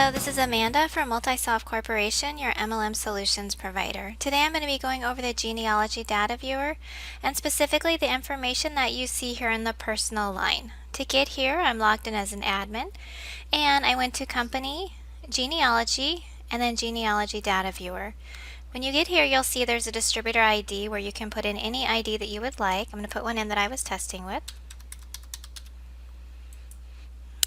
Hello, this is Amanda from MultiSoft Corporation, your MLM solutions provider. Today I'm going to be going over the genealogy data viewer and specifically the information that you see here in the personal line. To get here, I'm logged in as an admin and I went to company, genealogy, and then genealogy data viewer. When you get here, you'll see there's a distributor ID where you can put in any ID that you would like. I'm going to put one in that I was testing with.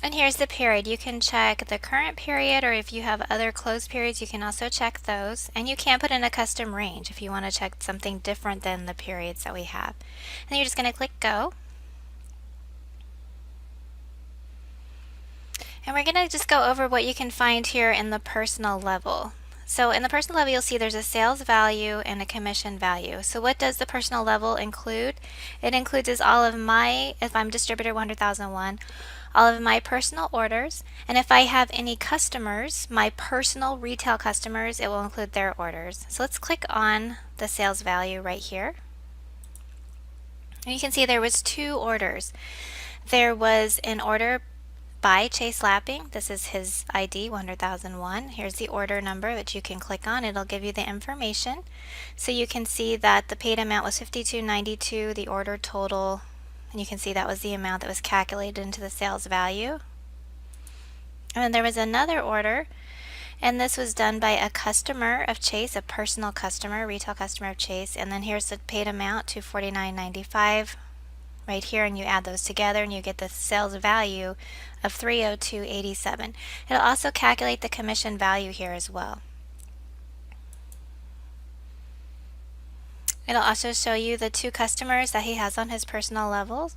And here's the period. You can check the current period, or if you have other closed periods, you can also check those. And you can put in a custom range if you want to check something different than the periods that we have. And you're just going to click go. And we're going to just go over what you can find here in the personal level. So in the personal level, you'll see there's a sales value and a commission value. So what does the personal level include? It includes all of my, if I'm distributor 100,001, all of my personal orders, and if I have any customers, my personal retail customers, it will include their orders. So let's click on the sales value right here. And you can see there was two orders. There was an order by Chase Lapping. This is his ID 100,001. Here's the order number that you can click on. It'll give you the information. So you can see that the paid amount was $52.92, the order total, and you can see that was the amount that was calculated into the sales value. And then there was another order, and this was done by a customer of Chase, a personal customer, retail customer of Chase, and then here's the paid amount, $249.95 right here, and you add those together and you get the sales value of $302.87. It'll also calculate the commission value here as well. It'll also show you the two customers that he has on his personal level.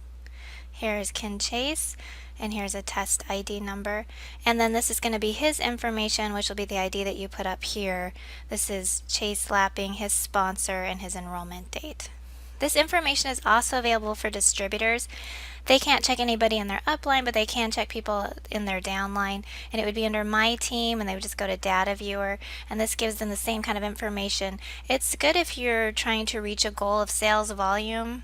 Here's Ken Chase, and here's a test ID number. And then this is going to be his information, which will be the ID that you put up here. This is Chase Lapping, his sponsor, and his enrollment date. This information is also available for distributors. They can't check anybody in their upline, but they can check people in their downline, and it would be under My Team, and they would just go to Data Viewer, and this gives them the same kind of information. It's good if you're trying to reach a goal of sales volume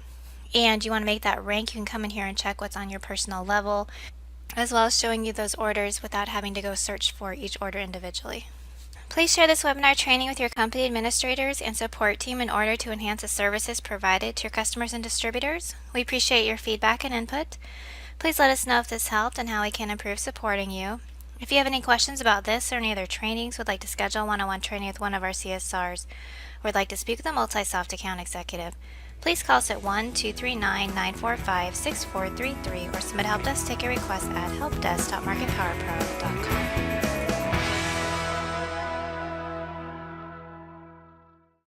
and you want to make that rank. You can come in here and check what's on your personal level, as well as showing you those orders without having to go search for each order individually. Please share this webinar training with your company administrators and support team in order to enhance the services provided to your customers and distributors. We appreciate your feedback and input. Please let us know if this helped and how we can improve supporting you. If you have any questions about this or any other trainings, would like to schedule one-on-one training with one of our CSRs, or would like to speak with a MultiSoft account executive, please call us at 1-239-945-6433 or submit a help desk ticket request at helpdesk.marketpowerpro.com.